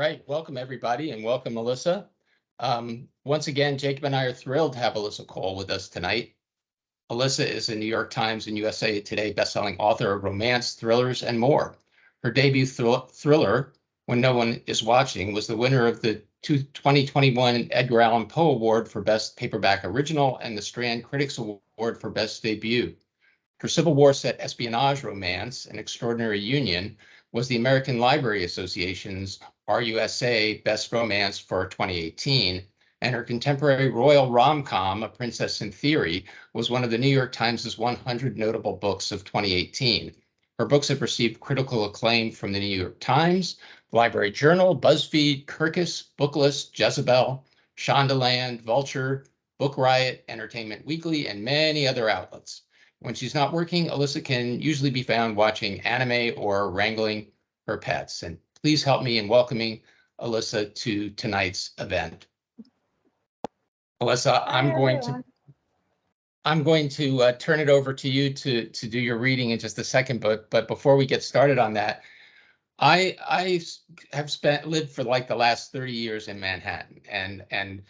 right, welcome everybody, and welcome Alyssa. Once again, Jacob and I are thrilled to have Alyssa Cole with us tonight. Alyssa is a New York Times and USA Today bestselling author of romance, thrillers, and more. Her debut thriller, When No One Is Watching, was the winner of the 2021 Edgar Allan Poe Award for Best Paperback Original and the Strand Critics Award for Best Debut. Her Civil War set espionage romance, An Extraordinary Union, was the American Library Association's RUSA Best Romance for 2018, and her contemporary royal rom-com, A Princess in Theory, was one of the New York Times' 100 Notable Books of 2018. Her books have received critical acclaim from the New York Times, Library Journal, BuzzFeed, Kirkus, Booklist, Jezebel, Shondaland, Vulture, Book Riot, Entertainment Weekly, and many other outlets. When she's not working, Alyssa can usually be found watching anime or wrangling her pets. And please help me in welcoming Alyssa to tonight's event. Alyssa, I'm going to turn it over to you to do your reading in just a second. But before we get started on that, I have lived for like the last 30 years in Manhattan and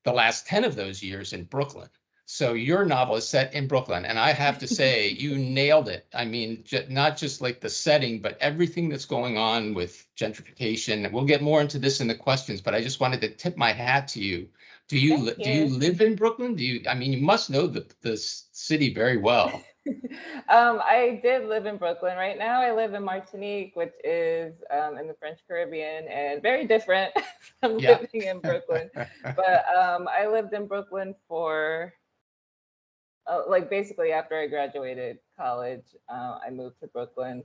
the last 10 of those years in Brooklyn. So your novel is set in Brooklyn, and I have to say you nailed it. I mean, not just like the setting, but everything that's going on with gentrification. We'll get more into this in the questions, but I just wanted to tip my hat to you. Do you live in Brooklyn? I mean, you must know the city very well. I did live in Brooklyn. Right now, I live in Martinique, which is in the French Caribbean, and very different from living in Brooklyn. But I lived in Brooklyn for like basically after I graduated college, I moved to Brooklyn,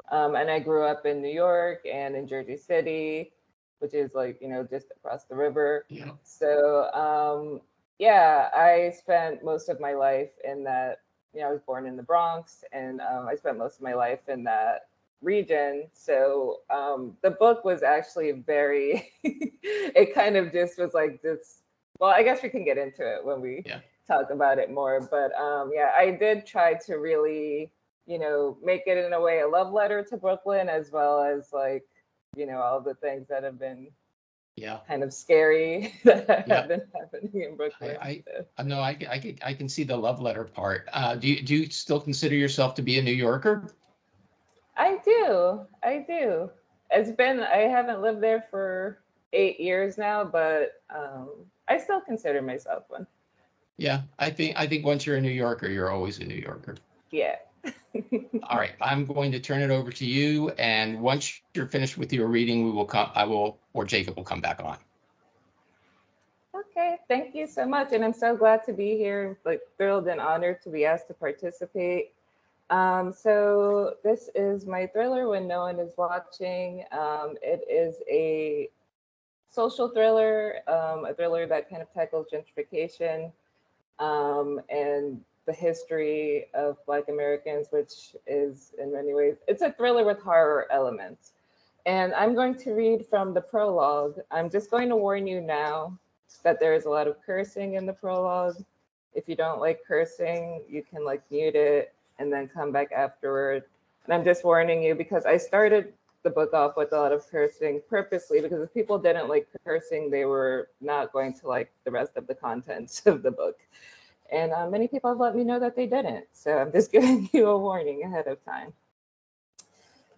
and I grew up in New York and in Jersey City, which is like just across the river. Yeah. So yeah, I spent most of my life in that. I was born in the Bronx, and I spent most of my life in that region. So the book was actually very, it kind of just was like this. Well, I guess we can get into it when we talk about it more. But yeah, I did try to really, make it in a way a love letter to Brooklyn, as well as like, all the things that have been kind of scary that have been happening in Brooklyn. No, I can see the love letter part. Do you still consider yourself to be a New Yorker? I do. I haven't lived there for 8 years now, but I still consider myself one. Yeah, I think once you're a New Yorker, you're always a New Yorker. Yeah. All right, I'm going to turn it over to you, and once you're finished with your reading, Jacob will come back on. Okay, thank you so much, and I'm so glad to be here. Like thrilled and honored to be asked to participate. So this is my thriller, When No One Is Watching. It is a social thriller, a thriller that kind of tackles gentrification and the history of Black Americans, which is in many ways, it's a thriller with horror elements. And I'm going to read from the prologue. I'm just going to warn you now that there is a lot of cursing in the prologue. If you don't like cursing, you can like mute it and then come back afterward. And I'm just warning you because I started the book off with a lot of cursing purposely, because if people didn't like cursing, they were not going to like the rest of the contents of the book. And many people have let me know that they didn't. So I'm just giving you a warning ahead of time.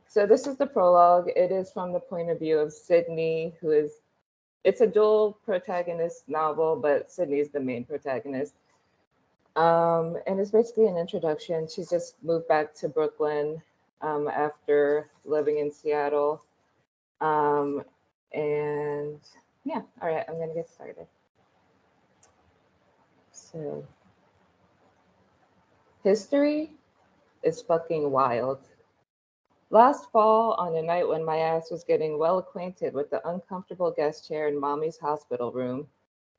So this is the prologue. It is from the point of view of Sydney, it's a dual protagonist novel, but Sydney is the main protagonist. And it's basically an introduction. She's just moved back to Brooklyn after living in Seattle. And yeah, all right, I'm gonna get started. So, history is fucking wild. Last fall, on a night when my ass was getting well acquainted with the uncomfortable guest chair in mommy's hospital room,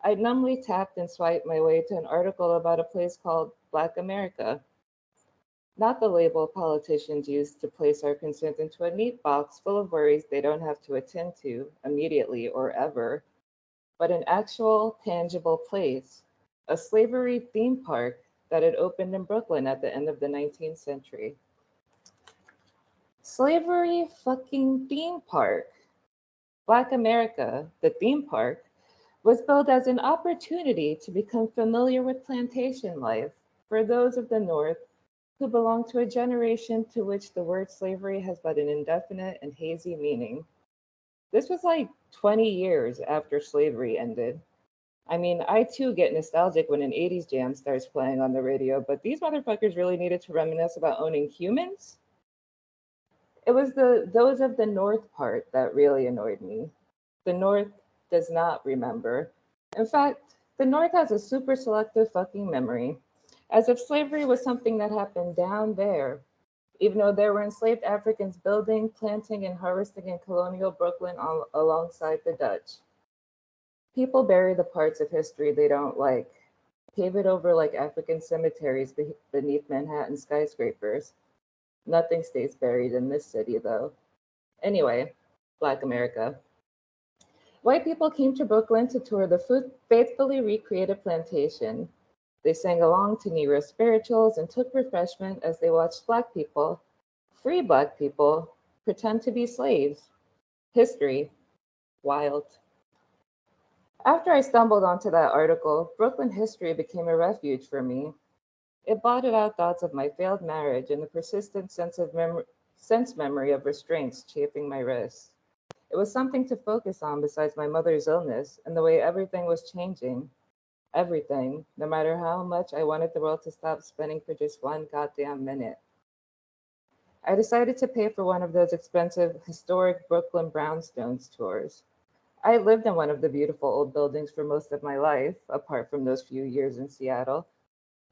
I numbly tapped and swiped my way to an article about a place called Black America. Not the label politicians use to place our concerns into a neat box full of worries they don't have to attend to immediately or ever, but an actual, tangible place, a slavery theme park that had opened in Brooklyn at the end of the 19th century. Slavery fucking theme park. Black America, the theme park, was built as an opportunity to become familiar with plantation life for those of the North who belong to a generation to which the word slavery has but an indefinite and hazy meaning. This was like 20 years after slavery ended. I mean, I too get nostalgic when an 80s jam starts playing on the radio, but these motherfuckers really needed to reminisce about owning humans? It was the those of the North part that really annoyed me. The North does not remember. In fact, the North has a super selective fucking memory, as if slavery was something that happened down there, even though there were enslaved Africans building, planting, and harvesting in colonial Brooklyn alongside the Dutch. People bury the parts of history they don't like, pave it over like African cemeteries beneath Manhattan skyscrapers. Nothing stays buried in this city, though. Anyway, Black America. White people came to Brooklyn to tour the faithfully recreated plantation. They sang along to Negro spirituals and took refreshment as they watched Black people, free Black people, pretend to be slaves. History. Wild. After I stumbled onto that article, Brooklyn history became a refuge for me. It blotted out thoughts of my failed marriage and the persistent sense memory of restraints chafing my wrists. It was something to focus on besides my mother's illness and the way everything was changing. Everything, no matter how much I wanted the world to stop spinning for just one goddamn minute. I decided to pay for one of those expensive historic Brooklyn brownstones tours. I lived in one of the beautiful old buildings for most of my life, apart from those few years in Seattle,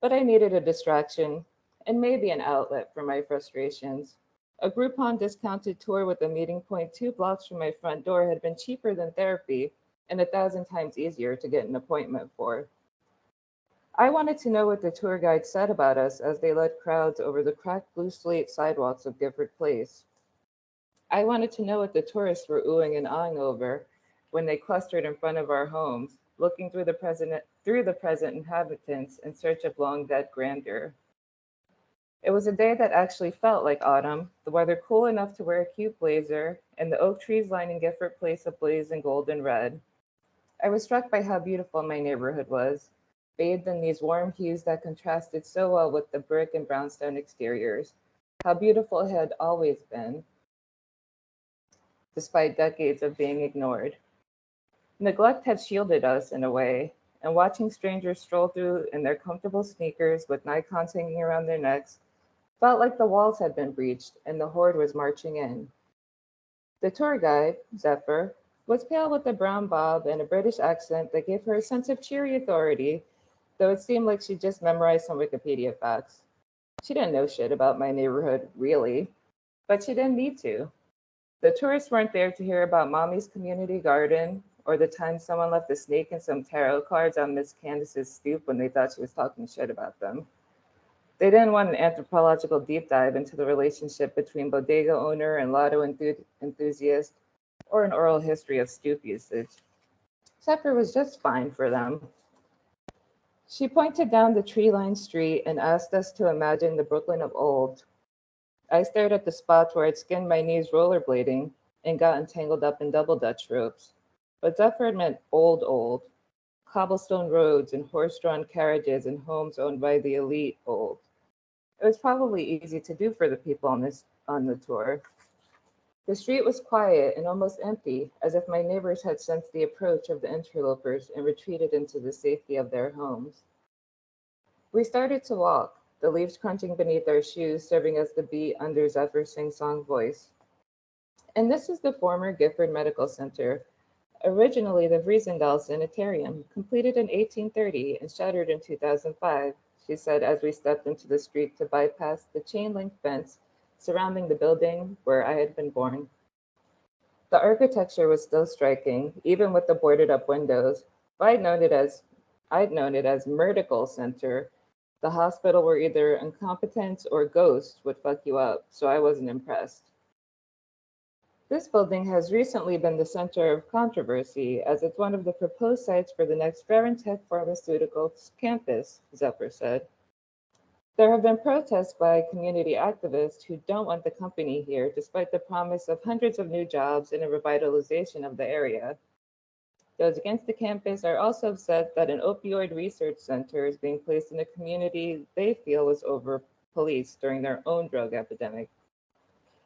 but I needed a distraction and maybe an outlet for my frustrations. A Groupon discounted tour with a meeting point 2 blocks from my front door had been cheaper than therapy and 1,000 times easier to get an appointment for. I wanted to know what the tour guide said about us as they led crowds over the cracked blue slate sidewalks of Gifford Place. I wanted to know what the tourists were oohing and awing over when they clustered in front of our homes, looking through the present inhabitants in search of long dead grandeur. It was a day that actually felt like autumn, the weather cool enough to wear a cute blazer, and the oak trees lining Gifford Place ablaze in gold and red. I was struck by how beautiful my neighborhood was, bathed in these warm hues that contrasted so well with the brick and brownstone exteriors. How beautiful it had always been, despite decades of being ignored. Neglect had shielded us in a way, and watching strangers stroll through in their comfortable sneakers with Nikons hanging around their necks felt like the walls had been breached and the horde was marching in. The tour guide, Zephyr, was pale with a brown bob and a British accent that gave her a sense of cheery authority, though it seemed like she just memorized some Wikipedia facts. She didn't know shit about my neighborhood, really, but she didn't need to. The tourists weren't there to hear about Mommy's community garden or the time someone left a snake and some tarot cards on Miss Candace's stoop when they thought she was talking shit about them. They didn't want an anthropological deep dive into the relationship between bodega owner and lotto enthusiast or an oral history of stoop usage. Supper was just fine for them. She pointed down the tree-lined street and asked us to imagine the Brooklyn of old. I stared at the spots where I'd skinned my knees rollerblading and got entangled up in double Dutch ropes. But Duffer meant old, cobblestone roads and horse-drawn carriages and homes owned by the elite old. It was probably easy to do for the people on the tour. The street was quiet and almost empty, as if my neighbors had sensed the approach of the interlopers and retreated into the safety of their homes. We started to walk, the leaves crunching beneath our shoes serving as the beat under Zephyr's sing-song voice. And this is the former Gifford Medical Center, originally the Vriesendal Sanitarium, completed in 1830 and shuttered in 2005, she said as we stepped into the street to bypass the chain-link fence surrounding the building where I had been born. The architecture was still striking, even with the boarded-up windows, but I'd known it as Medical Center, the hospital where either incompetence or ghosts would fuck you up, so I wasn't impressed. This building has recently been the center of controversy as it's one of the proposed sites for the next Ferentech Pharmaceuticals campus, Zephyr said. There have been protests by community activists who don't want the company here, despite the promise of hundreds of new jobs and a revitalization of the area. Those against the campus are also upset that an opioid research center is being placed in a community they feel was over policed during their own drug epidemic.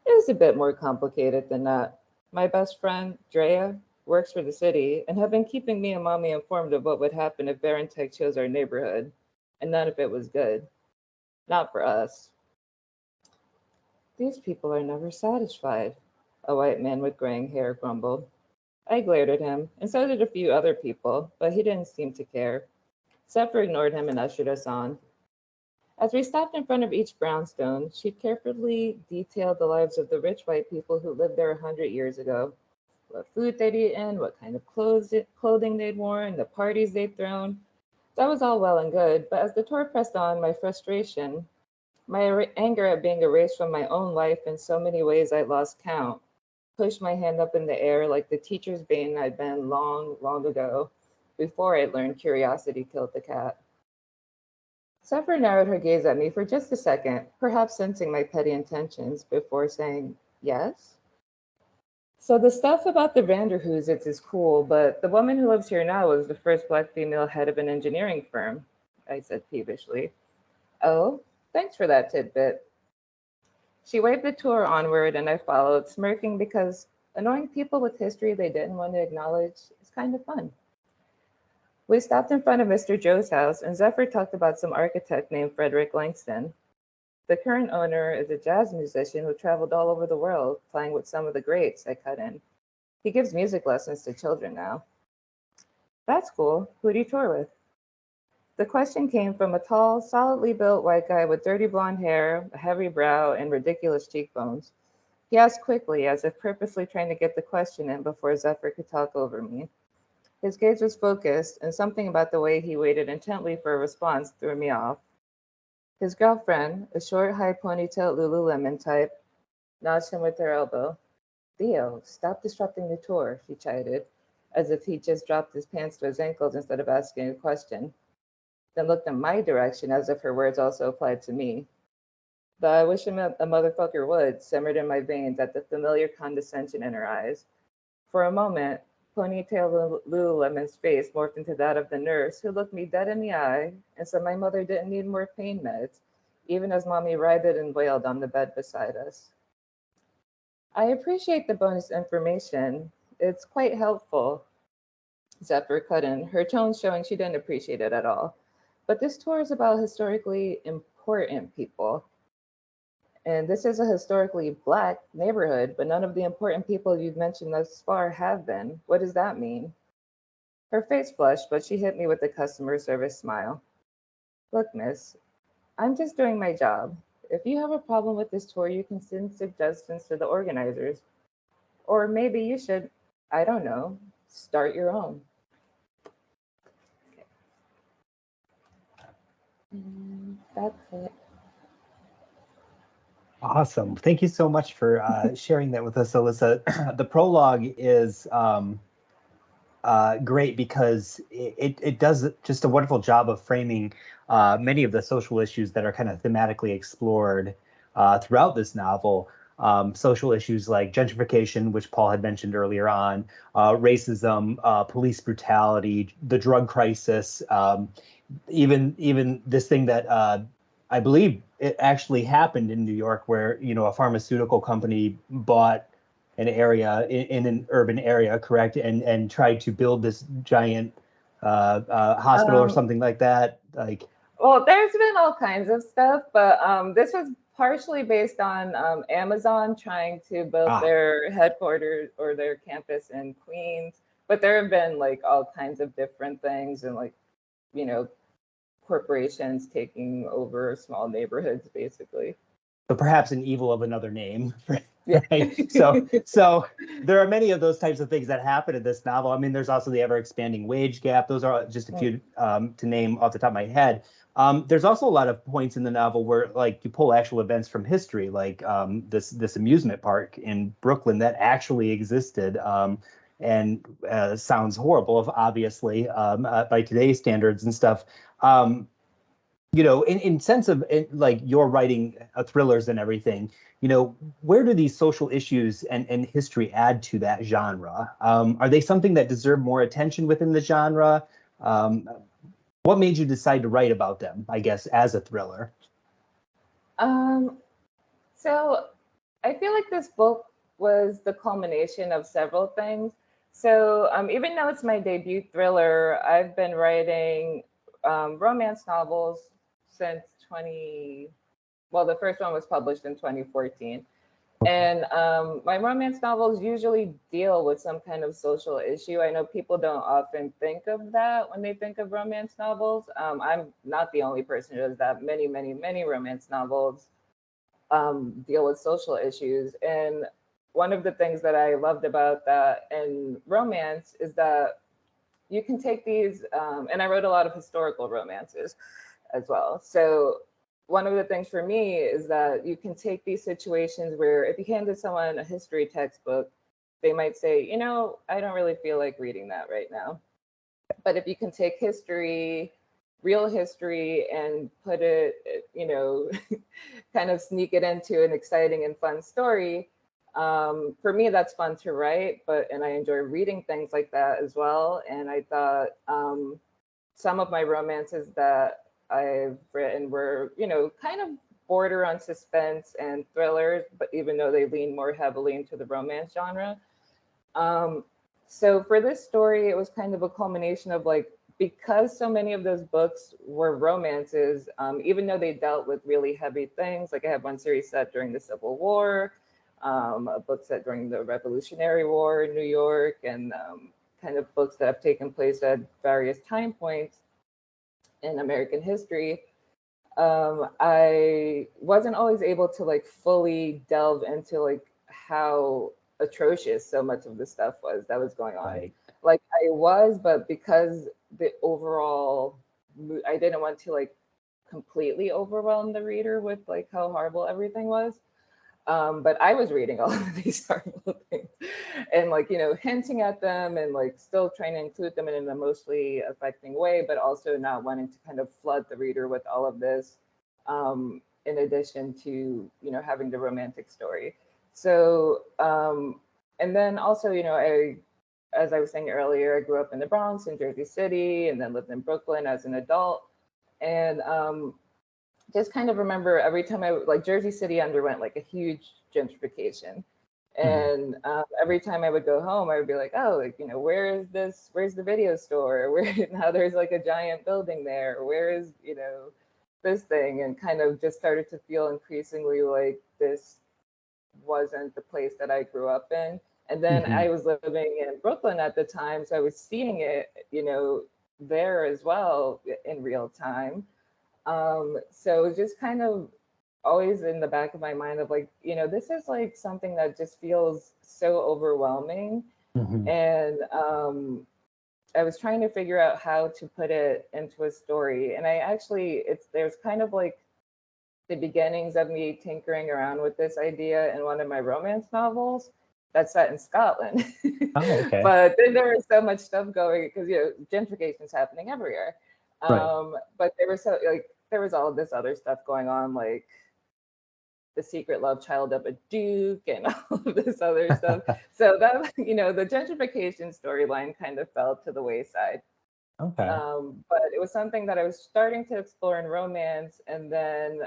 It is a bit more complicated than that. My best friend, Drea, works for the city and have been keeping me and mommy informed of what would happen if Barentech chose our neighborhood, and none of it was good. Not for us. These people are never satisfied, a white man with graying hair grumbled. I glared at him, and so did a few other people, but he didn't seem to care. Zephyr ignored him and ushered us on. As we stopped in front of each brownstone, she carefully detailed the lives of the rich white people who lived there 100 years ago. What food they'd eaten, what kind of clothing they'd worn, the parties they'd thrown. That was all well and good, but as the tour pressed on, my frustration, anger at being erased from my own life in so many ways I lost count, pushed my hand up in the air like the teacher's bane I'd been long, long ago, before I learned curiosity killed the cat. Zephyr narrowed her gaze at me for just a second, perhaps sensing my petty intentions, before saying, yes? So the stuff about the Vanderhoosets is cool, but the woman who lives here now was the first Black female head of an engineering firm, I said peevishly. Oh, thanks for that tidbit. She waved the tour onward and I followed, smirking because annoying people with history they didn't want to acknowledge is kind of fun. We stopped in front of Mr. Joe's house and Zephyr talked about some architect named Frederick Langston. The current owner is a jazz musician who traveled all over the world, playing with some of the greats, I cut in. He gives music lessons to children now. That's cool. Who do you tour with? The question came from a tall, solidly built white guy with dirty blonde hair, a heavy brow, and ridiculous cheekbones. He asked quickly, as if purposely trying to get the question in before Zephyr could talk over me. His gaze was focused, and something about the way he waited intently for a response threw me off. His girlfriend, a short, high ponytailed Lululemon type, nudged him with her elbow. Theo, stop disrupting the tour, she chided, as if he'd just dropped his pants to his ankles instead of asking a question, then looked in my direction as if her words also applied to me. The I wish a motherfucker would simmered in my veins at the familiar condescension in her eyes. For a moment, ponytail Lululemon's face morphed into that of the nurse, who looked me dead in the eye and said my mother didn't need more pain meds, even as mommy writhed and wailed on the bed beside us. I appreciate the bonus information. It's quite helpful, Zephyr cut in, her tone showing she didn't appreciate it at all. But this tour is about historically important people. And this is a historically Black neighborhood, but none of the important people you've mentioned thus far have been. What does that mean? Her face flushed, but she hit me with a customer service smile. Look, miss, I'm just doing my job. If you have a problem with this tour, you can send suggestions to the organizers. Or maybe you should, I don't know, start your own. Okay. And that's it. Awesome. Thank you so much for sharing that with us, Alyssa. The prologue is great because it does just a wonderful job of framing many of the social issues that are kind of thematically explored throughout this novel. Social issues like gentrification, which Paul had mentioned earlier on, racism, police brutality, the drug crisis, even this thing that I believe it actually happened in New York, where a pharmaceutical company bought an area in an urban area, correct, and tried to build this giant hospital or something like that. Well, there's been all kinds of stuff, but this was partially based on Amazon trying to build their headquarters or their campus in Queens. But there have been all kinds of different things, and corporations taking over small neighborhoods, basically. So perhaps an evil of another name. Yeah. Right? So there are many of those types of things that happen in this novel. I mean, there's also the ever-expanding wage gap. Those are just a few to name off the top of my head. There's also a lot of points in the novel where you pull actual events from history, like this amusement park in Brooklyn that actually existed, and sounds horrible, obviously, by today's standards and stuff. in sense of like you're writing thrillers and everything, where do these social issues and history add to that genre? Are they something that deserve more attention within the genre? Um, what made you decide to write about them, I guess, as a thriller? Um, so I feel like this book was the culmination of several things. So even though it's my debut thriller, I've been writing romance novels since 20, well, the first one was published in 2014. And my romance novels usually deal with some kind of social issue. I know people don't often think of that when they think of romance novels. I'm not the only person who does that. Many, many, many romance novels deal with social issues. And one of the things that I loved about that in romance is that you can take these, and I wrote a lot of historical romances as well. So one of the things for me is that you can take these situations where if you handed someone a history textbook, they might say, I don't really feel like reading that right now. But if you can take history, real history, and put it, kind of sneak it into an exciting and fun story, for me, that's fun to write, and I enjoy reading things like that as well. And I thought some of my romances that I've written were, kind of border on suspense and thrillers, but even though they lean more heavily into the romance genre. So for this story, it was kind of a culmination of like, because so many of those books were romances, even though they dealt with really heavy things, like I have one series set during the Civil War, a book set during the Revolutionary War in New York, and kind of books that have taken place at various time points in American history. I wasn't always able to like fully delve into like how atrocious so much of the stuff was that was going on. Right. Like I was, but because the overall, I didn't want to like completely overwhelm the reader with like how horrible everything was. But I was reading all of these horrible things and like, hinting at them and like still trying to include them in an emotionally affecting way, but also not wanting to kind of flood the reader with all of this, in addition to, having the romantic story. So, and then also, as I was saying earlier, I grew up in the Bronx in Jersey City and then lived in Brooklyn as an adult. And just kind of remember every time like Jersey City underwent like a huge gentrification. And every time I would go home, I would be like, oh, like, where is this? Where's the video store? Where now there's like a giant building there. Where is, this thing? And kind of just started to feel increasingly like this wasn't the place that I grew up in. And then I was living in Brooklyn at the time, so I was seeing it, there as well in real time. So it was just kind of always in the back of my mind of like, this is like something that just feels so overwhelming. And I was trying to figure out how to put it into a story. And there's kind of like the beginnings of me tinkering around with this idea in one of my romance novels that's set in Scotland. Oh, okay. But then there was so much stuff going because gentrification is happening everywhere. Right. But there was all of this other stuff going on, like the secret love child of a duke and all of this other stuff. So that the gentrification storyline kind of fell to the wayside. Okay. But it was something that I was starting to explore in romance, and then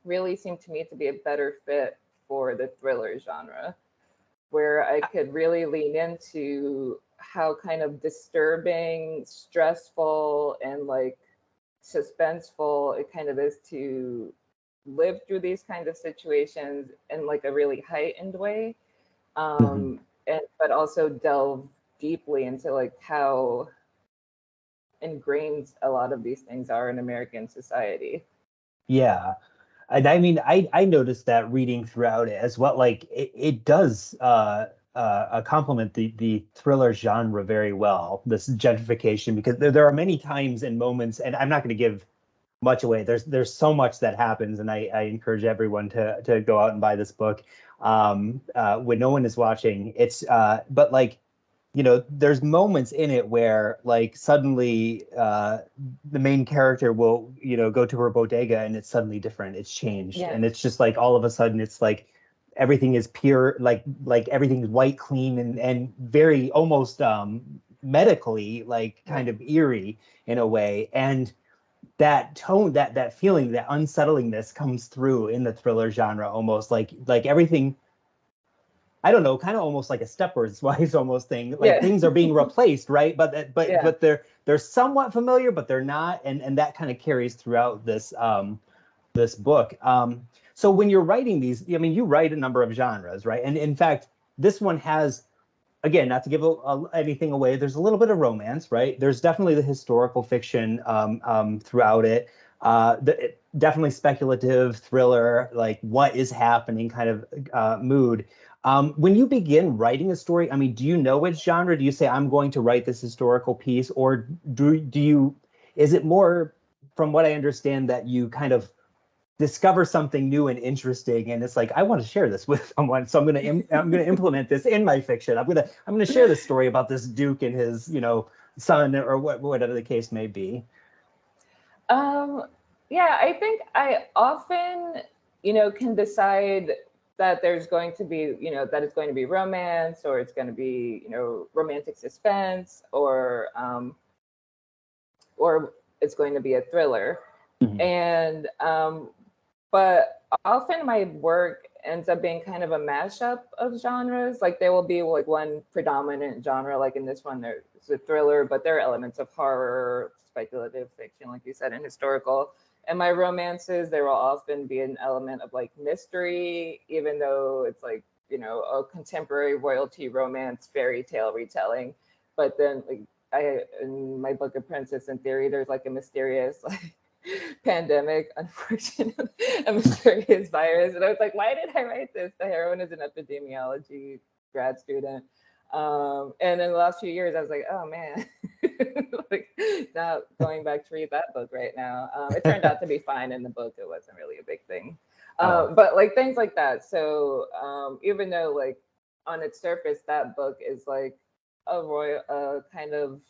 really seemed to me to be a better fit for the thriller genre, where I could really lean into how kind of disturbing, stressful, and like suspenseful it kind of is to live through these kinds of situations in like a really heightened way, and but also delve deeply into like how ingrained a lot of these things are in American society. Yeah. And I mean, I noticed that reading throughout it as well. Like it does complement the thriller genre very well. This gentrification, because there are many times and moments, and I'm not going to give much away. There's so much that happens, and I encourage everyone to go out and buy this book when no one is watching. It's but like there's moments in it where like suddenly the main character will, go to her bodega and it's suddenly different. It's changed. Yeah. And it's just like all of a sudden it's like everything is pure, like everything's white, clean, and very almost medically like kind of eerie in a way. And that tone, that feeling, that unsettlingness comes through in the thriller genre almost like everything. I don't know, kind of almost like a Stepford's Wives almost thing. Like Yeah. things are being replaced, right? Yeah. But they're somewhat familiar, but they're not, and that kind of carries throughout this book. So when you're writing these, I mean, you write a number of genres, right? And in fact, this one has, again, not to give anything away, there's a little bit of romance, right? There's definitely the historical fiction throughout it. Definitely speculative thriller, like what is happening kind of mood. When you begin writing a story, I mean, do you know which genre? Do you say, I'm going to write this historical piece? Or is it more, from what I understand, that you kind of discover something new and interesting, and it's like, I want to share this with someone, so I'm gonna implement this in my fiction. I'm gonna share this story about this duke and his son, or whatever the case may be. Yeah, I think I often, can decide that there's going to be, that it's going to be romance, or it's going to be, romantic suspense, or it's going to be a thriller. Mhm. And but often my work ends up being kind of a mashup of genres. Like there will be like one predominant genre, like in this one there's a thriller, but there are elements of horror, speculative fiction, like you said, and historical. And my romances, there will often be an element of like mystery, even though it's like, a contemporary royalty romance fairy tale retelling. But then like in my book of Princess in Theory, there's like a mysterious like pandemic, unfortunately, a mysterious virus. And I was like, why did I write this? The heroine is an epidemiology grad student. And in the last few years, I was like, oh man, like not going back to read that book right now. It turned out to be fine in the book. It wasn't really a big thing. But like things like that. So even though like on its surface, that book is like a royal kind of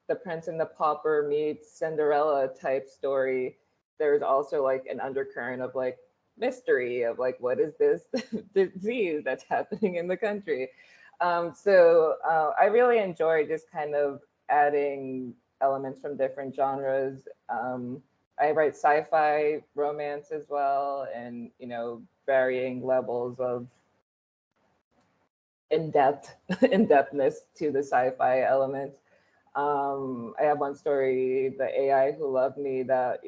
the Prince and the Pauper meets Cinderella type story, there's also like an undercurrent of like mystery of like what is this disease that's happening in the country. So I really enjoy just kind of adding elements from different genres. I write sci-fi romance as well, and varying levels of in-depthness to the sci-fi elements. I have one story, The AI Who Loved Me, that,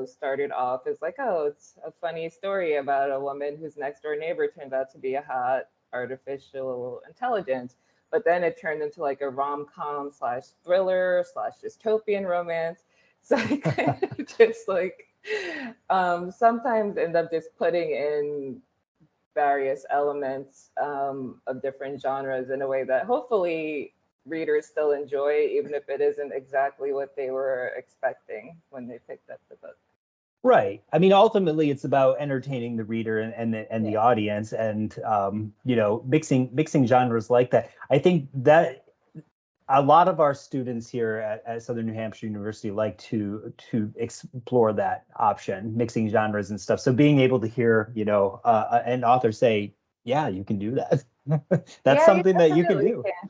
started off as like, oh, it's a funny story about a woman whose next door neighbor turns out to be a hot artificial intelligence. But then it turned into like a rom-com slash thriller slash dystopian romance. So I kind of just like sometimes end up just putting in various elements of different genres in a way that hopefully readers still enjoy, even if it isn't exactly what they were expecting when they picked up the book. Right. I mean, ultimately, it's about entertaining the reader and the audience, and mixing genres like that. I think that a lot of our students here at Southern New Hampshire University like to explore that option, mixing genres and stuff. So being able to hear, an author say, "Yeah, you can do that." That's something that you can do. Can.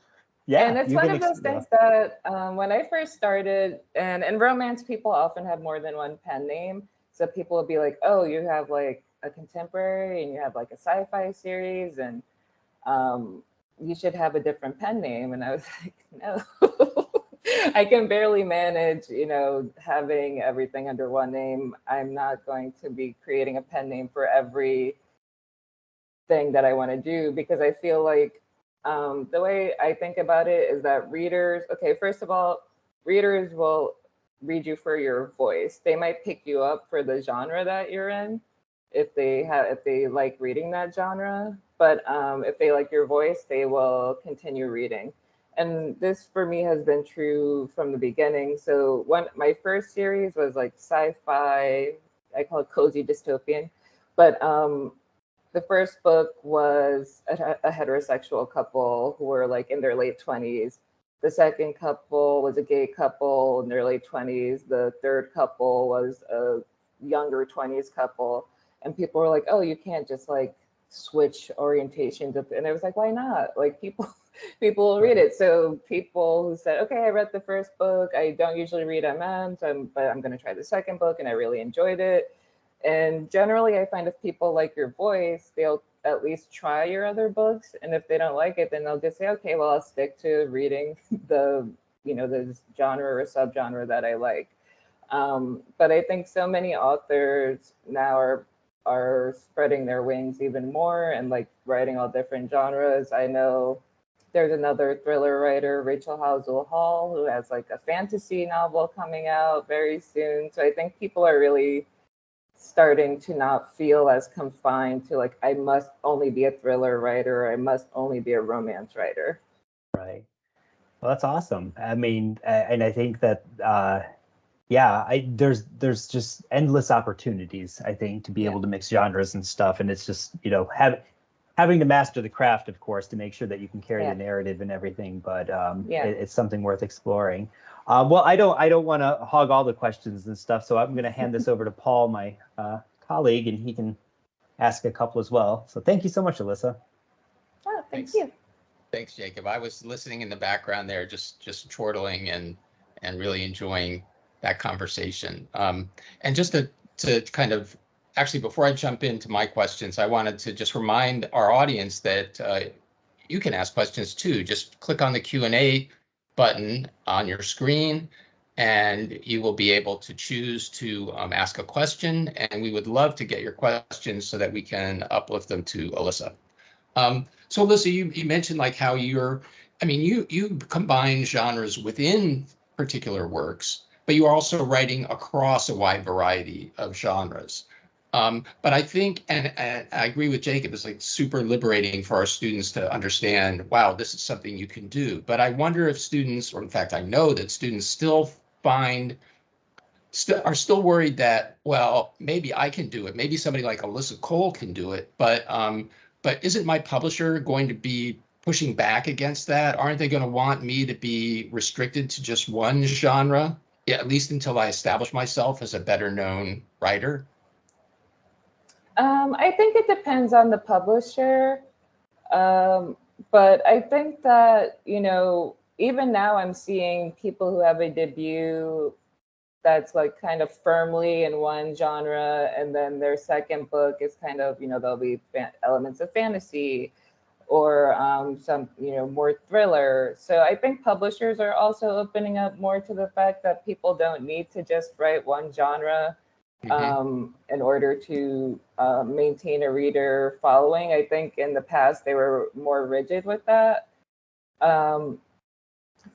Yeah, And it's one of those things that when I first started, and in romance, people often have more than one pen name. So people will be like, oh, you have like a contemporary and you have like a sci-fi series, and you should have a different pen name. And I was like, no, I can barely manage, having everything under one name. I'm not going to be creating a pen name for every thing that I want to do, because I feel like the way I think about it is that readers, okay, first of all, readers will read you for your voice. They might pick you up for the genre that you're in if they like reading that genre. But if they like your voice, they will continue reading. And this for me has been true from the beginning. So my first series was like sci-fi, I call it cozy dystopian. But the first book was a heterosexual couple who were like in their late 20s. The second couple was a gay couple in their late 20s. The third couple was a younger 20s couple. And people were like, oh, you can't just like switch orientations. And I was like, why not? Like people will read it. So people who said, okay, I read the first book. I don't usually read MMs, but I'm going to try the second book and I really enjoyed it. And generally, I find if people like your voice, they'll at least try your other books. And if they don't like it, then they'll just say, okay, well, I'll stick to reading the, the genre or subgenre that I like. But I think so many authors now are spreading their wings even more and like writing all different genres. I know there's another thriller writer, Rachel Howzell Hall, who has like a fantasy novel coming out very soon. So I think people are really starting to not feel as confined to like, I must only be a thriller writer, or I must only be a romance writer. Right. Well, that's awesome. I mean, and I think that, yeah, there's just endless opportunities, I think, to be able to mix genres and stuff. And it's just, having to master the craft, of course, to make sure that you can carry the narrative and everything. But it's something worth exploring. Well, I don't want to hog all the questions and stuff, so I'm going to hand this over to Paul, my colleague, and he can ask a couple as well. So thank you so much, Alyssa. Oh, thank you. Thanks, Jacob. I was listening in the background there, just chortling and really enjoying that conversation. And just to kind of, actually, before I jump into my questions, I wanted to just remind our audience that you can ask questions too. Just click on the Q&A button on your screen, and you will be able to choose to ask a question. And we would love to get your questions so that we can uplift them to Alyssa. So Alyssa, you mentioned like how you combine genres within particular works, but you are also writing across a wide variety of genres. But I think, and I agree with Jacob, it's like super liberating for our students to understand, wow, this is something you can do. But I wonder if students, or in fact, I know that students still are still worried that, well, maybe I can do it. Maybe somebody like Alyssa Cole can do it, but isn't my publisher going to be pushing back against that? Aren't they going to want me to be restricted to just one genre, at least until I establish myself as a better known writer? I think it depends on the publisher. But I think that, even now I'm seeing people who have a debut that's like kind of firmly in one genre, and then their second book is kind of, there'll be elements of fantasy or some, more thriller. So I think publishers are also opening up more to the fact that people don't need to just write one genre in order to maintain a reader following. I think in the past they were more rigid with that.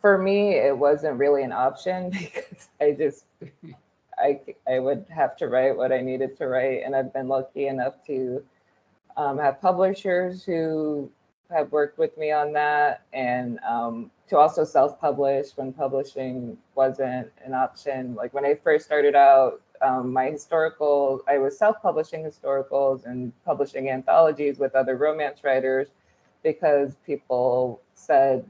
For me, it wasn't really an option because I would have to write what I needed to write, and I've been lucky enough to have publishers who have worked with me on that, and to also self-publish when publishing wasn't an option. Like when I first started out, I was self-publishing historicals and publishing anthologies with other romance writers because people said,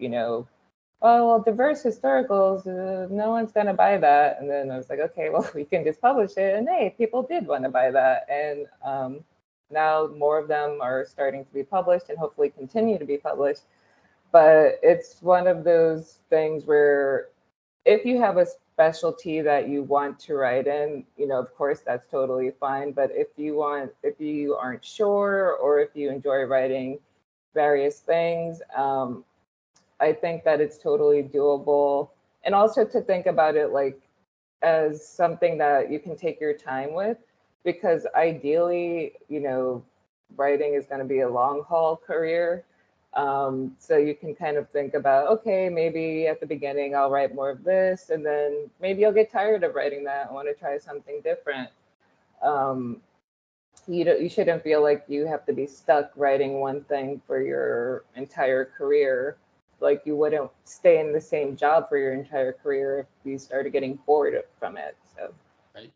oh, well, diverse historicals, no one's going to buy that. And then I was like, okay, well, we can just publish it. And hey, people did want to buy that. And now more of them are starting to be published and hopefully continue to be published. But it's one of those things where if you have a specialty that you want to write in, of course, that's totally fine. But if you aren't sure, or if you enjoy writing various things, I think that it's totally doable. And also to think about it like as something that you can take your time with, because ideally, writing is going to be a long haul career. So you can kind of think about, okay, maybe at the beginning I'll write more of this, and then maybe I'll get tired of writing that. I want to try something different. You shouldn't feel like you have to be stuck writing one thing for your entire career. Like you wouldn't stay in the same job for your entire career if you started getting bored from it. So, right.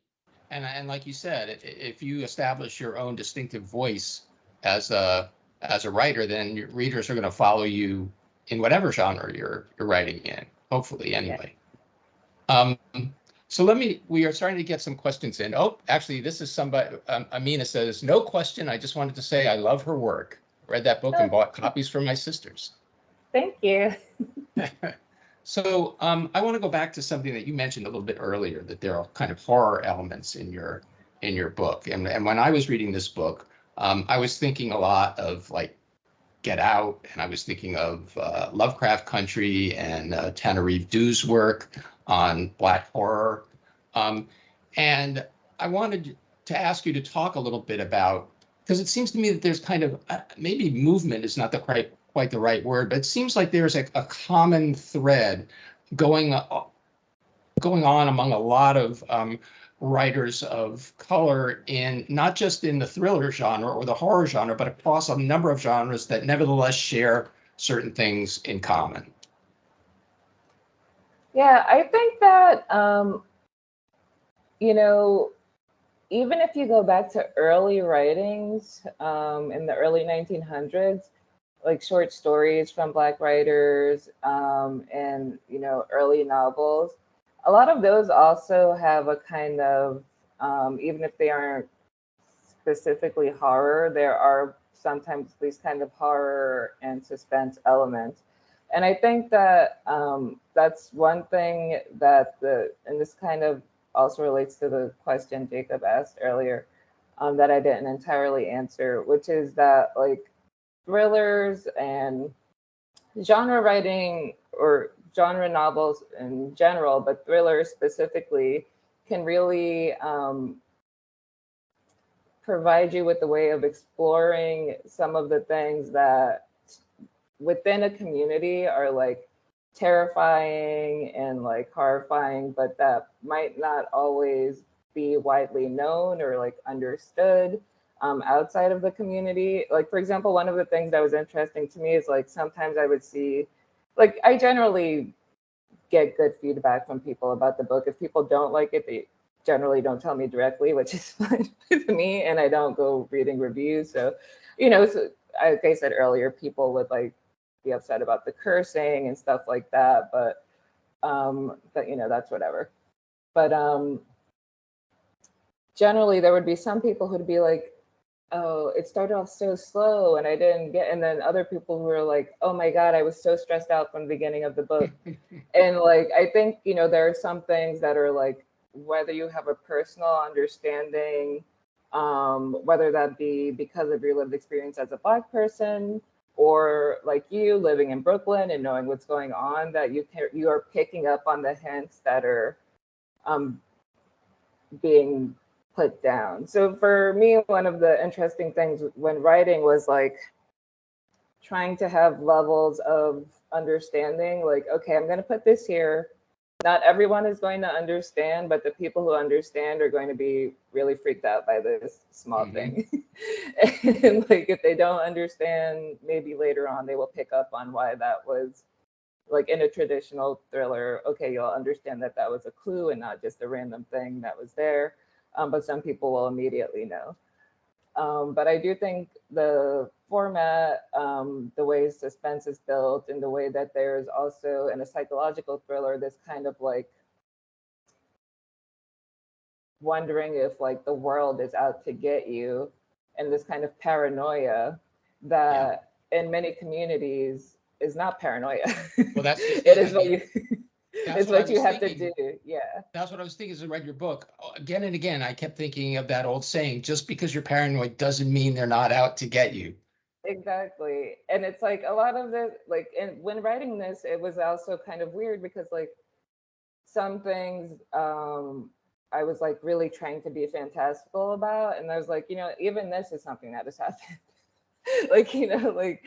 And like you said, if you establish your own distinctive voice as a writer, then your readers are going to follow you in whatever genre you're writing in, hopefully anyway. Yeah. So we are starting to get some questions in. Oh, actually, this is somebody, Amina says, no question. I just wanted to say I love her work. Read that book and bought copies for my sisters. Thank you. So I want to go back to something that you mentioned a little bit earlier, that there are kind of horror elements in your book. And when I was reading this book, I was thinking a lot of like Get Out, and I was thinking of Lovecraft Country and Tanarive Dew's work on Black horror. And I wanted to ask you to talk a little bit about, because it seems to me that there's kind of, maybe movement is not quite the right word, but it seems like there's a common thread going on among a lot of writers of color, in not just in the thriller genre or the horror genre, but across a number of genres that nevertheless share certain things in common. Yeah, I think that, you know, even if you go back to early writings in the early 1900s, like short stories from Black writers and, you know, early novels, a lot of those also have a kind of, even if they aren't specifically horror, there are sometimes these kind of horror and suspense elements. And I think that that's one thing that and this kind of also relates to the question Jacob asked earlier that I didn't entirely answer, which is that like thrillers and genre writing or genre novels in general, but thrillers specifically, can really provide you with a way of exploring some of the things that within a community are like terrifying and like horrifying, but that might not always be widely known or like understood outside of the community. Like, for example, one of the things that was interesting to me is like sometimes I would see, like, I generally get good feedback from people about the book. If people don't like it, they generally don't tell me directly, which is fine with me, and I don't go reading reviews. So, you know, so, like I said earlier, people would like be upset about the cursing and stuff like that, but you know, that's whatever. But generally there would be some people who'd be like, oh, it started off so slow and I didn't get, and then other people who were like, oh my God, I was so stressed out from the beginning of the book. And like, I think, you know, there are some things that are like, whether you have a personal understanding, whether that be because of your lived experience as a Black person, or like you living in Brooklyn and knowing what's going on, that you are picking up on the hints that are being put down. So for me, one of the interesting things when writing was like trying to have levels of understanding, like, okay, I'm going to put this here. Not everyone is going to understand, but the people who understand are going to be really freaked out by this small thing. And like, if they don't understand, maybe later on they will pick up on why that was, like in a traditional thriller, okay, you'll understand that that was a clue and not just a random thing that was there. But some people will immediately know. But I do think the format, the way suspense is built, and the way that there's also in a psychological thriller, this kind of like wondering if like the world is out to get you, and this kind of paranoia that in many communities is not paranoia. Well, that's just it is what you That's it's what you have to do. Yeah. That's what I was thinking as I read your book. Again and again, I kept thinking of that old saying, just because you're paranoid doesn't mean they're not out to get you. Exactly. And it's like a lot of the, like, and when writing this, it was also kind of weird because like some things I was like really trying to be fantastical about. And I was like, you know, even this is something that has happened. Like, you know, like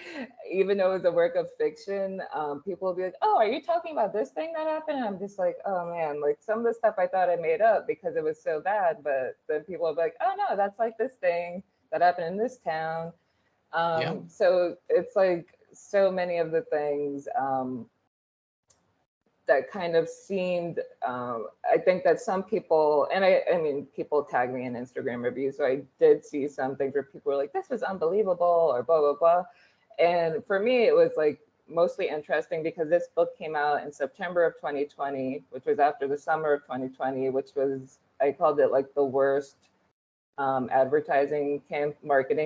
even though it's a work of fiction, people will be like, oh, are you talking about this thing that happened? And I'm just like, oh man, like some of the stuff I thought I made up because it was so bad, but then people will be like, oh no, that's like this thing that happened in this town. So it's like so many of the things that kind of seemed, I think that some people, and I mean, people tag me in Instagram reviews, so I did see some things where people were like, this was unbelievable, or blah, blah, blah. And for me, it was like mostly interesting because this book came out in September of 2020, which was after the summer of 2020, which was, I called it like the worst marketing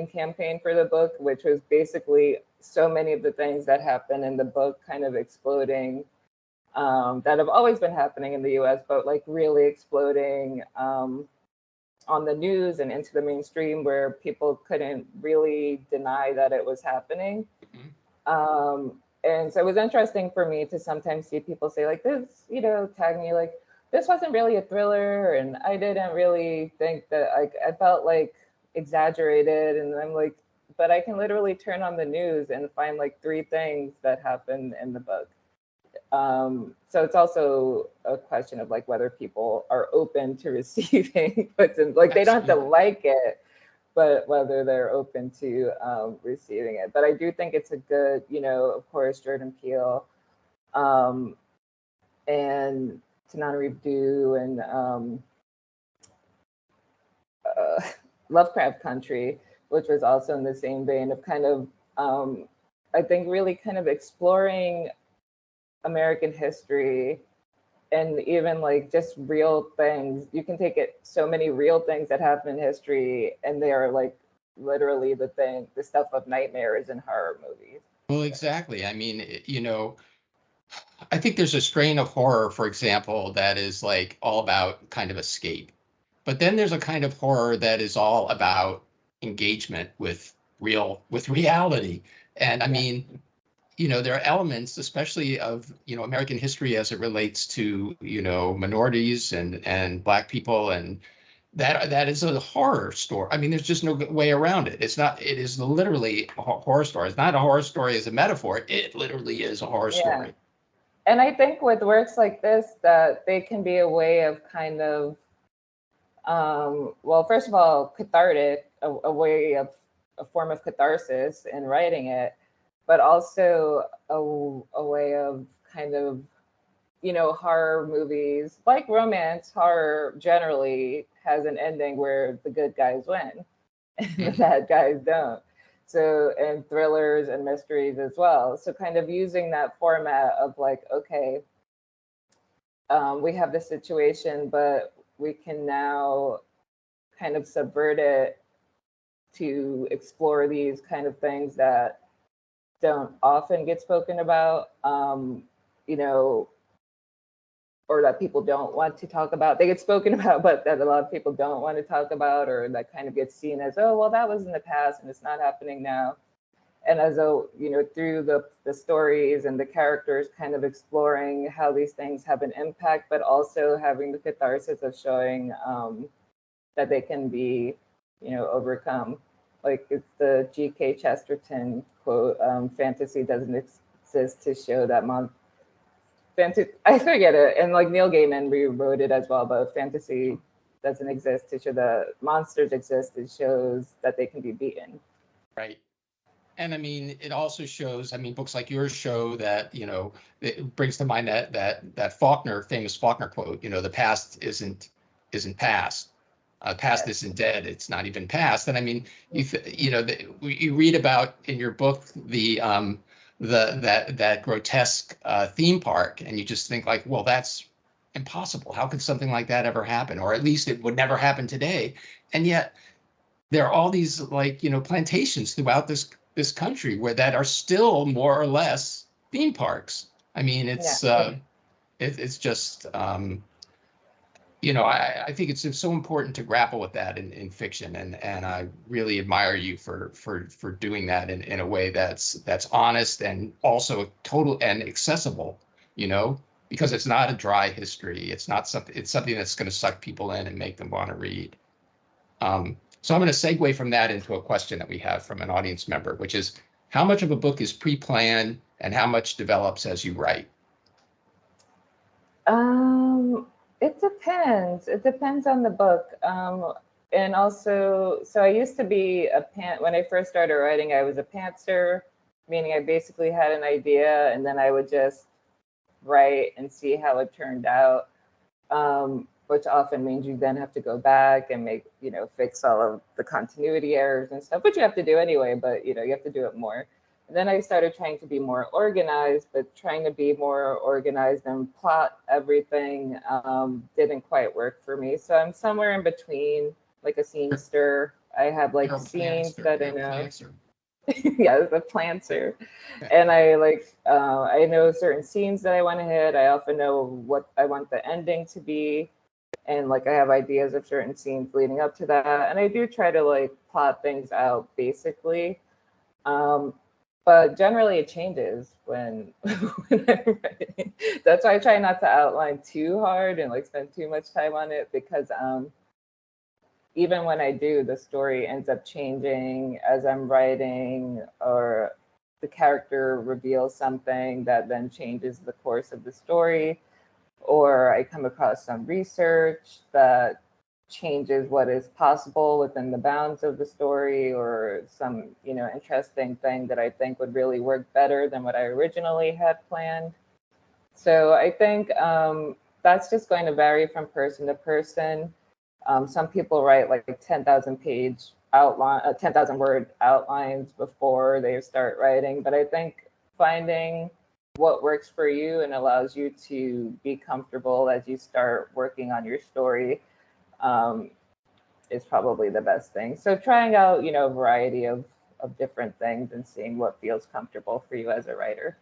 campaign for the book, which was basically so many of the things that happen in the book kind of exploding, that have always been happening in the US, but like really exploding on the news and into the mainstream where people couldn't really deny that it was happening. And so it was interesting for me to sometimes see people say like this, tag me like, this wasn't really a thriller, and I didn't really think that, like, I felt like exaggerated, and I'm like, but I can literally turn on the news and find like 3 things that happened in the book. So it's also a question of like whether people are open to receiving what's in, like, they don't have to like it, but whether they're open to receiving it. But I do think it's a good, of course, Jordan Peele, and Tananarive Due, and Lovecraft Country, which was also in the same vein of kind of, I think, really kind of exploring American history and even like just real things. You can take it so many real things that happen in history, and they are like literally the stuff of nightmares and horror movies. Well, exactly. I mean, I think there's a strain of horror, for example, that is like all about kind of escape. But then there's a kind of horror that is all about engagement with reality. And I mean, there are elements, especially of, American history as it relates to, minorities and Black people, and that is a horror story. I mean, there's just no way around it. It is literally a horror story. It's not a horror story as a metaphor. It literally is a horror story. And I think with works like this, that they can be a way of kind of, well, first of all, cathartic, a way of a form of catharsis in writing it, but also a way of kind of, horror movies, like romance, horror generally has an ending where the good guys win and the bad guys don't. So, and thrillers and mysteries as well. So kind of using that format of like, okay, we have this situation, but we can now kind of subvert it to explore these kind of things that don't often get spoken about, or that people don't want to talk about. They get spoken about, but that a lot of people don't want to talk about, or that kind of gets seen as, oh, well, that was in the past and it's not happening now. And as though, through the stories and the characters kind of exploring how these things have an impact, but also having the catharsis of showing that they can be, overcome. Like it's the G.K. Chesterton quote, fantasy doesn't exist to show that I forget it. And like Neil Gaiman rewrote it as well, but fantasy doesn't exist to show that monsters exist. It shows that they can be beaten. Right. And I mean, it also shows, I mean, books like yours show that, it brings to mind that famous Faulkner quote, the past isn't past. Past isn't dead. It's not even past. And I mean, you read about in your book that grotesque theme park, and you just think like, well, that's impossible. How could something like that ever happen? Or at least it would never happen today. And yet there are all these like, plantations throughout this country that are still more or less theme parks. I mean, it's just, I think it's so important to grapple with that in fiction, and I really admire you for doing that in a way that's honest and also total and accessible, because it's not a dry history. It's something that's going to suck people in and make them want to read. So I'm going to segue from that into a question that we have from an audience member, which is, how much of a book is pre-planned and how much develops as you write? It depends. It depends on the book. And also, so I used to be when I first started writing, I was a pantser, meaning I basically had an idea and then I would just write and see how it turned out, which often means you then have to go back and make, fix all of the continuity errors and stuff, which you have to do anyway, but you have to do it more. And then I started trying to be more organized, but trying to be more organized and plot everything didn't quite work for me. So I'm somewhere in between, like a scenester. I have like scenes that I know. Yeah, the planter. And I know certain scenes that I want to hit. I often know what I want the ending to be. And like I have ideas of certain scenes leading up to that. And I do try to like plot things out basically. But generally it changes when, when I'm writing. That's why I try not to outline too hard and like spend too much time on it, because even when I do, the story ends up changing as I'm writing, or the character reveals something that then changes the course of the story, or I come across some research that changes what is possible within the bounds of the story, or some interesting thing that I think would really work better than what I originally had planned. So I think that's just going to vary from person to person. Some people write like 10,000 page outline, 10,000 word outlines before they start writing. But I think finding what works for you and allows you to be comfortable as you start working on your story is probably the best thing. So trying out, a variety of different things and seeing what feels comfortable for you as a writer.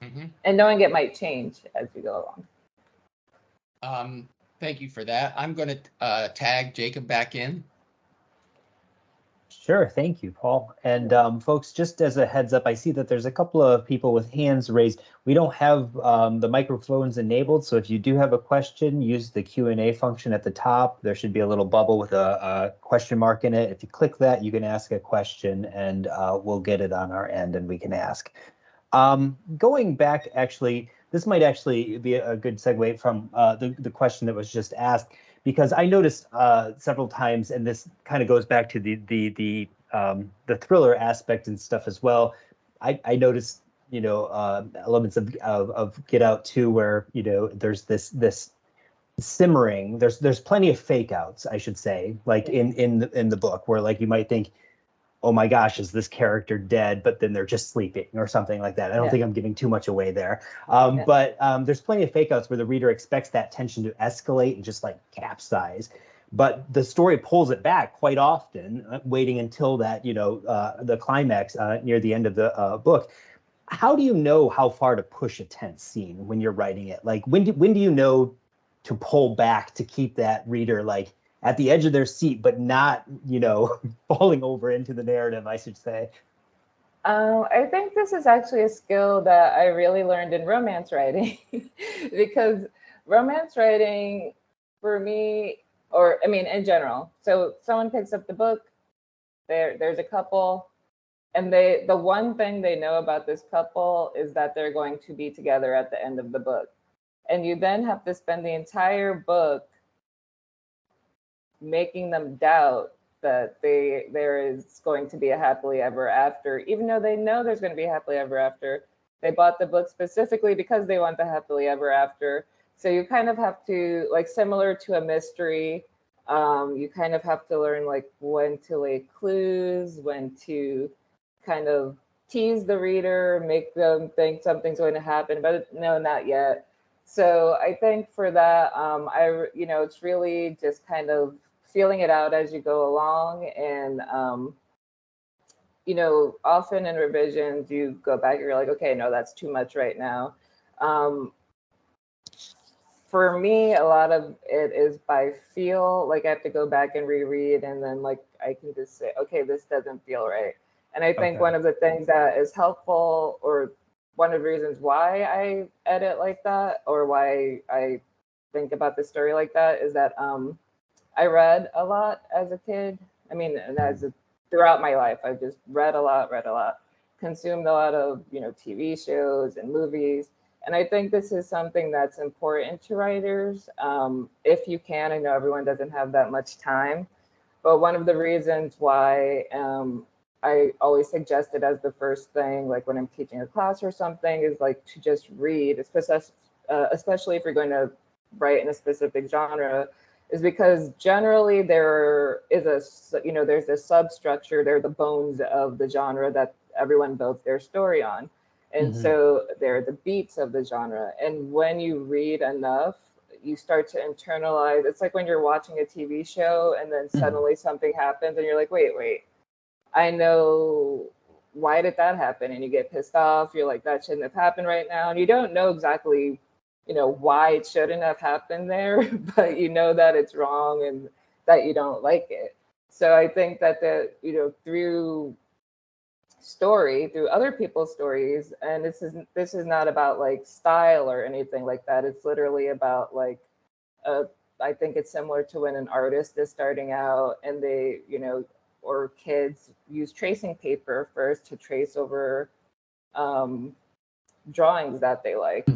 Mm-hmm. And knowing it might change as you go along. Thank you for that. I'm going to tag Jacob back in. Sure. Thank you, Paul. And folks, just as a heads up, I see that there's a couple of people with hands raised. We don't have the microphones enabled, so if you do have a question, use the Q&A function at the top. There should be a little bubble with a question mark in it. If you click that, you can ask a question, and we'll get it on our end and we can ask. Going back, actually, this might actually be a good segue from the question that was just asked, because I noticed several times, and this kind of goes back to the thriller aspect and stuff as well. I noticed elements of Get Out 2 where there's this simmering. There's plenty of fake outs, I should say, like in the book, where like you might think, oh my gosh, is this character dead? But then they're just sleeping or something like that. I don't think I'm giving too much away there. But there's plenty of fake outs where the reader expects that tension to escalate and just like capsize. But the story pulls it back quite often, waiting until that, the climax near the end of the book. How do you know how far to push a tense scene when you're writing it? Like when do you know to pull back to keep that reader like at the edge of their seat, but not, falling over into the narrative, I should say? I think this is actually a skill that I really learned in romance writing, because romance writing for me, or I mean, in general, so someone picks up the book, there's a couple, and the one thing they know about this couple is that they're going to be together at the end of the book. And you then have to spend the entire book making them doubt that there is going to be a happily ever after, even though they know there's going to be a happily ever after. They bought the book specifically because they want the happily ever after. So you kind of have to, like, similar to a mystery, you kind of have to learn like when to lay clues, when to kind of tease the reader, make them think something's going to happen, but no, not yet. So I think for that, it's really just kind of feeling it out as you go along. And, often in revisions, you go back and you're like, okay, no, that's too much right now. For me, a lot of it is by feel. Like I have to go back and reread, and then like I can just say, okay, this doesn't feel right. And I think one of the things that is helpful, or one of the reasons why I edit like that, or why I think about the story like that, is that I read a lot as a kid. I mean, and throughout my life, I've just read a lot, consumed a lot of, TV shows and movies. And I think this is something that's important to writers. If you can, I know everyone doesn't have that much time, but one of the reasons why I always suggest it as the first thing, like when I'm teaching a class or something, is like to just read, especially if you're going to write in a specific genre, is because generally there is there's this substructure, they're the bones of the genre that everyone builds their story on. And so they're the beats of the genre. And when you read enough, you start to internalize. It's like when you're watching a TV show and then suddenly something happens and you're like, wait, I know, why did that happen? And you get pissed off. You're like, that shouldn't have happened right now. And you don't know exactly, why it shouldn't have happened there, but you know that it's wrong and that you don't like it. So I think that through other people's stories, and this is not about like style or anything like that. It's literally about like, I think it's similar to when an artist is starting out and they, or kids use tracing paper first to trace over drawings that they like.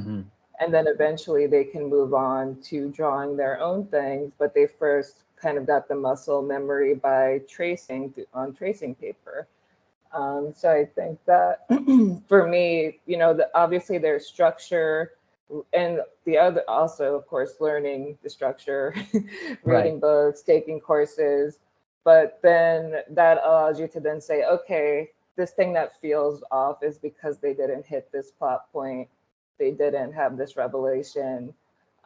And then eventually they can move on to drawing their own things, but they first kind of got the muscle memory by tracing on tracing paper. So I think that for me, obviously there's structure, and the other also, of course, learning the structure, reading books, taking courses, but then that allows you to then say, okay, this thing that feels off is because they didn't hit this plot point, they didn't have this revelation.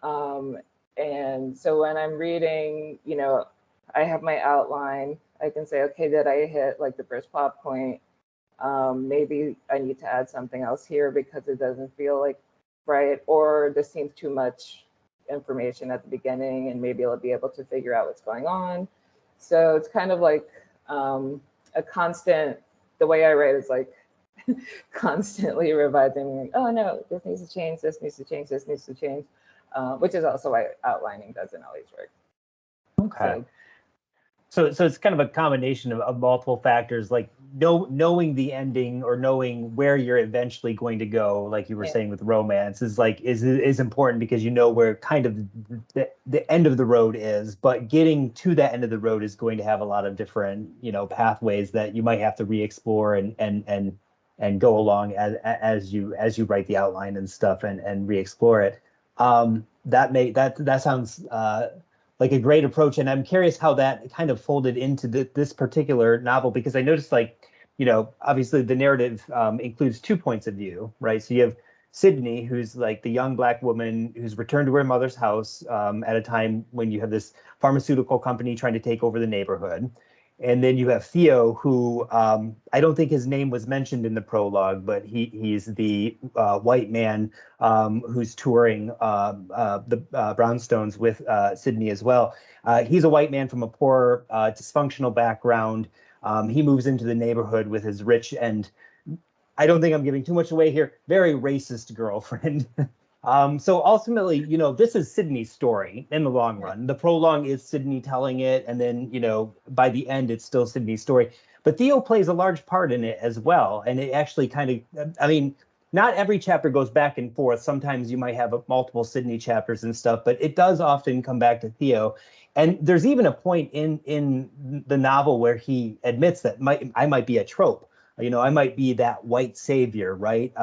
And so when I'm reading, I have my outline. I can say, okay, did I hit like the first plot point? Maybe I need to add something else here because it doesn't feel like right, or this seems too much information at the beginning, and maybe I'll be able to figure out what's going on. So it's kind of like a constant. The way I write is like constantly revising, like, oh no, this needs to change, this needs to change, this needs to change, which is also why outlining doesn't always work. Okay. So it's kind of a combination of multiple factors, like knowing the ending or knowing where you're eventually going to go, like you were saying with romance, is important because you know where kind of the end of the road is, but getting to that end of the road is going to have a lot of different, pathways that you might have to re-explore and go along as you write the outline and stuff and re-explore it. That sounds like a great approach. And I'm curious how that kind of folded into this particular novel, because I noticed obviously the narrative includes 2 points of view, right? So you have Sydney, who's like the young Black woman who's returned to her mother's house at a time when you have this pharmaceutical company trying to take over the neighborhood. And then you have Theo, who I don't think his name was mentioned in the prologue, but he's the white man who's touring the Brownstones with Sydney as well. He's a white man from a poor, dysfunctional background. He moves into the neighborhood with his rich and, I don't think I'm giving too much away here, very racist girlfriend. So ultimately, this is Sydney's story in the long run. The prologue is Sydney telling it, and then, by the end, it's still Sydney's story. But Theo plays a large part in it as well. And it actually kind of, not every chapter goes back and forth. Sometimes you might have multiple Sydney chapters and stuff, but it does often come back to Theo. And there's even a point in the novel where he admits that I might be a trope. I might be that white savior, right?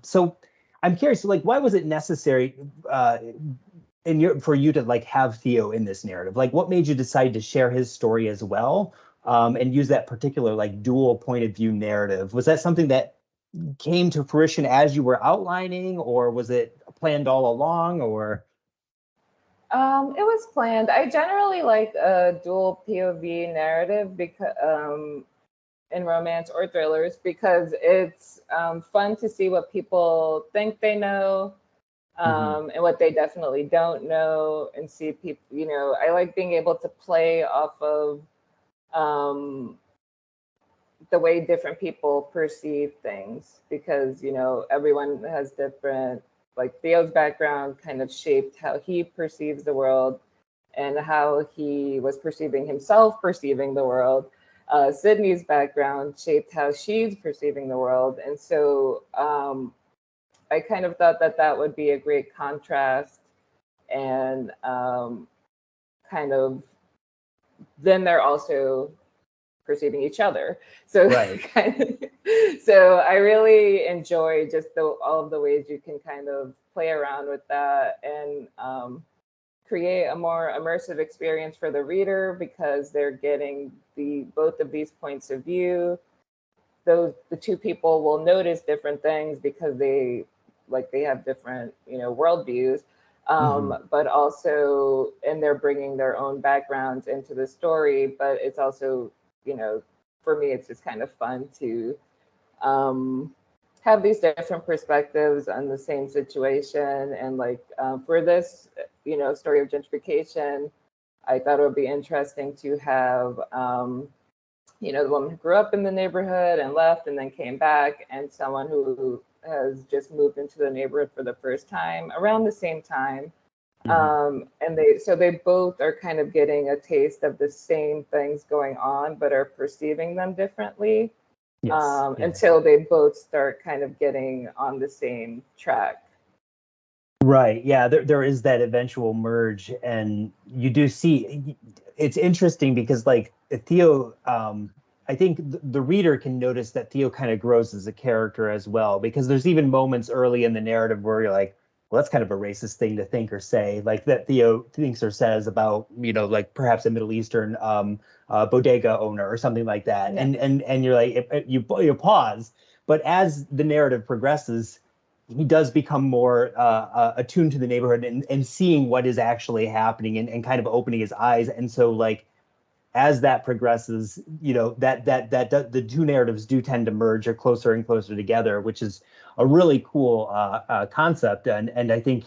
So I'm curious, like, why was it necessary for you to like have Theo in this narrative? Like, what made you decide to share his story as well, and use that particular like dual point of view narrative? Was that something that came to fruition as you were outlining, or was it planned all along, or? It was planned. I generally like a dual POV narrative because in romance or thrillers, because it's fun to see what people think they know, and what they definitely don't know, and see people, I like being able to play off of the way different people perceive things, because everyone has different, like Theo's background kind of shaped how he perceives the world and how he was perceiving himself perceiving the world. Sydney's background shaped how she's perceiving the world. And so I kind of thought that would be a great contrast, and kind of then they're also perceiving each other. So Right. So I really enjoy just all of the ways you can kind of play around with that and create a more immersive experience for the reader because they're getting both of these points of view. The two people will notice different things because they have different worldviews, but also and they're bringing their own backgrounds into the story. But it's also for me it's just kind of fun to have these different perspectives on the same situation. And for this story of gentrification, I thought it would be interesting to have the woman who grew up in the neighborhood and left and then came back, and someone who has just moved into the neighborhood for the first time around the same time. And they both are kind of getting a taste of the same things going on, but are perceiving them differently. Until they both start kind of getting on the same track. Right. Yeah, there is that eventual merge, and you do see it's interesting because like Theo, I think the reader can notice that Theo kind of grows as a character as well, because there's even moments early in the narrative where you're like, well, that's kind of a racist thing to think or say, like that Theo thinks or says about, like perhaps a Middle Eastern bodega owner or something like that. Yeah. And you're like, you pause, but as the narrative progresses, he does become more attuned to the neighborhood and seeing what is actually happening and kind of opening his eyes. And so like, as that progresses, that the two narratives do tend to merge or closer and closer together, which is a really cool concept. And I think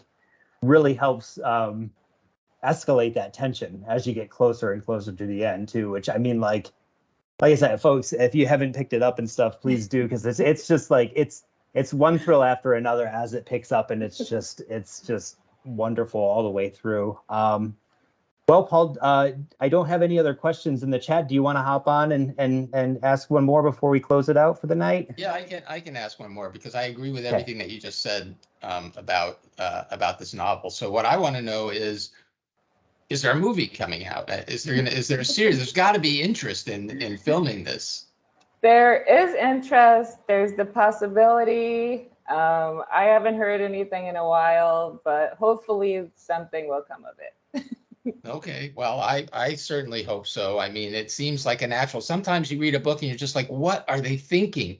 really helps escalate that tension as you get closer and closer to the end too, which I mean, like I said, folks, if you haven't picked it up and stuff, please do, because it's just like it's one thrill after another as it picks up, and it's just wonderful all the way through. Well, Paul, I don't have any other questions in the chat. Do you want to hop on and ask one more before we close it out for the night? Yeah, I can ask one more because I agree with everything that you just said about this novel. So what I want to know is there a movie coming out? Is there a series? There's got to be interest in filming this. There is interest. There's the possibility. I haven't heard anything in a while, but hopefully something will come of it. Okay, well, I certainly hope so. I mean, it seems like a natural. Sometimes you read a book and you're just like, what are they thinking?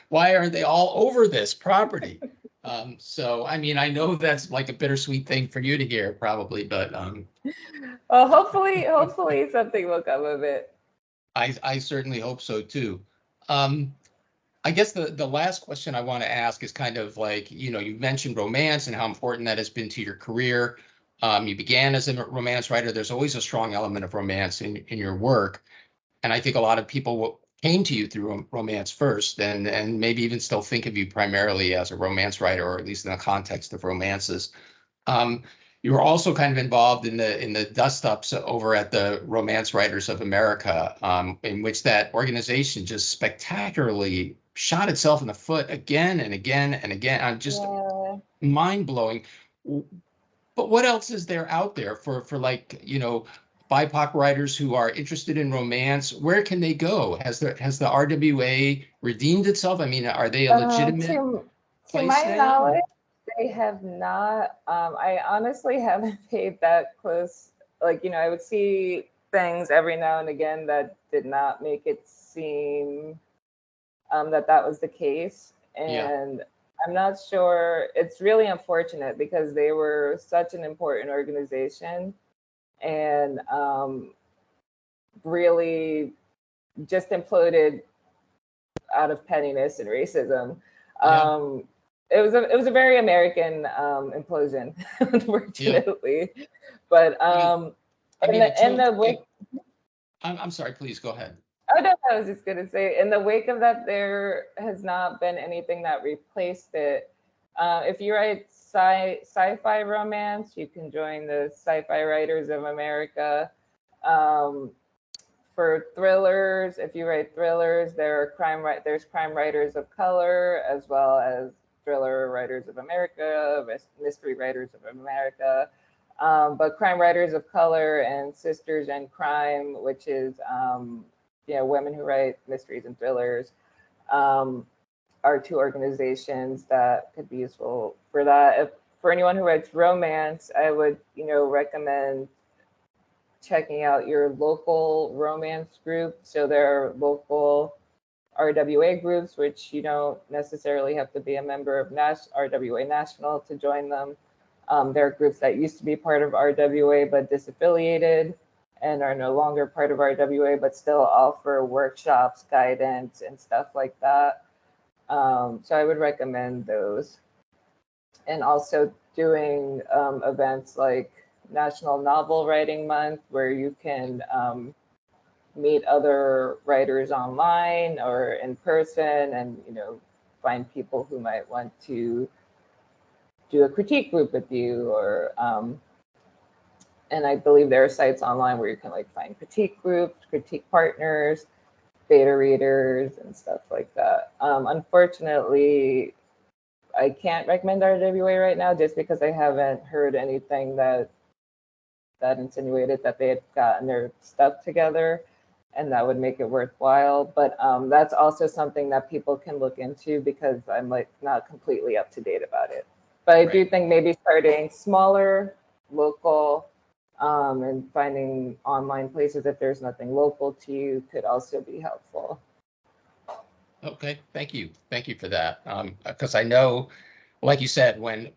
Why aren't they all over this property? So, I mean, I know that's like a bittersweet thing for you to hear, probably, but well, hopefully something will come of it. I certainly hope so too. I guess the last question I want to ask is kind of like, you mentioned romance and how important that has been to your career. You began as a romance writer. There's always a strong element of romance in your work. And I think a lot of people came to you through romance first and maybe even still think of you primarily as a romance writer, or at least in the context of romances. You were also kind of involved in the dust-ups over at the Romance Writers of America, in which that organization just spectacularly shot itself in the foot again and again and again. Just mind-blowing. But what else is there out there for like, BIPOC writers who are interested in romance? Where can they go? Has the RWA redeemed itself? I mean, are they a legitimate to place my now? knowledge, they have not. I honestly haven't paid that close. Like, I would see things every now and again that did not make it seem that was the case. And I'm not sure. It's really unfortunate because they were such an important organization and really just imploded out of pettiness and racism. It was a very American implosion, unfortunately. But I'm sorry, please go ahead. Oh no, I was just gonna say, in the wake of that, there has not been anything that replaced it. If you write sci-fi romance, you can join the Sci-Fi Writers of America. For thrillers, if you write thrillers, there's crime writers of color, as well as thriller writers of America, mystery writers of America. But crime writers of color and sisters in crime, which is women who write mysteries and thrillers. are two organizations that could be useful for that. For anyone who writes romance, I would, recommend checking out your local romance group. So there are local RWA groups, which you don't necessarily have to be a member of RWA National to join them. There are groups that used to be part of RWA but disaffiliated and are no longer part of RWA, but still offer workshops, guidance, and stuff like that. So I would recommend those. And also doing events like National Novel Writing Month, where you can meet other writers online or in person, and find people who might want to do a critique group with you, or and I believe there are sites online where you can find critique groups, critique partners, beta readers, and stuff like that. Unfortunately, I can't recommend RWA right now just because I haven't heard anything that insinuated that they had gotten their stuff together and that would make it worthwhile. But that's also something that people can look into because I'm not completely up to date about it. But I do think maybe starting smaller, local, and finding online places if there's nothing local to you could also be helpful. Okay, thank you. Thank you for that. Because I know, like you said, when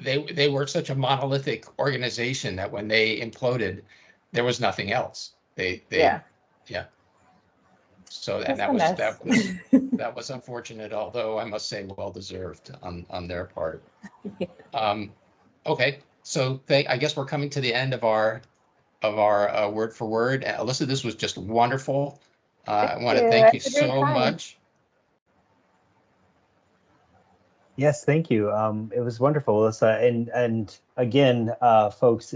they were such a monolithic organization that when they imploded, there was nothing else. Yeah. So and that was unfortunate, although I must say well deserved on their part. Yeah. Okay, so I guess we're coming to the end of our word for word. Alyssa, this was just wonderful. I want to thank you so much. Yes, thank you. It was wonderful, Alyssa. And again, folks,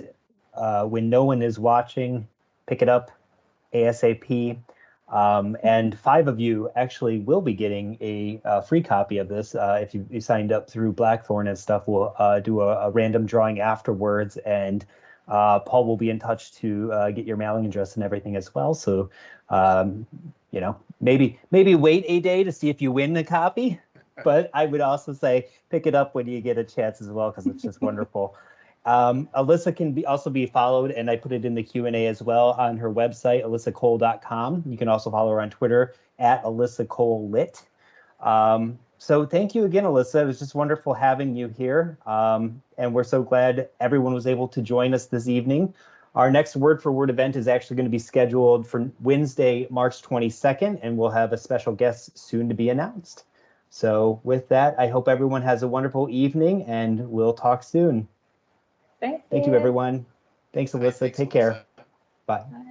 when no one is watching, pick it up ASAP. And 5 of you actually will be getting a free copy of this. If you signed up through Blackthorn and stuff, we'll do a random drawing afterwards, and Paul will be in touch to get your mailing address and everything as well. So, maybe wait a day to see if you win the copy. But I would also say pick it up when you get a chance as well, because it's just wonderful. Alyssa can also be followed, and I put it in the Q&A as well on her website, alyssacole.com. You can also follow her on Twitter at AlyssaColeLit. So thank you again, Alyssa. It was just wonderful having you here. And we're so glad everyone was able to join us this evening. Our next Word for Word event is actually going to be scheduled for Wednesday, March 22nd, and we'll have a special guest soon to be announced. So with that, I hope everyone has a wonderful evening, and we'll talk soon. Thank you. Thank you, everyone. Thanks, Alyssa. Thanks, Take Alyssa. care. Bye. Bye.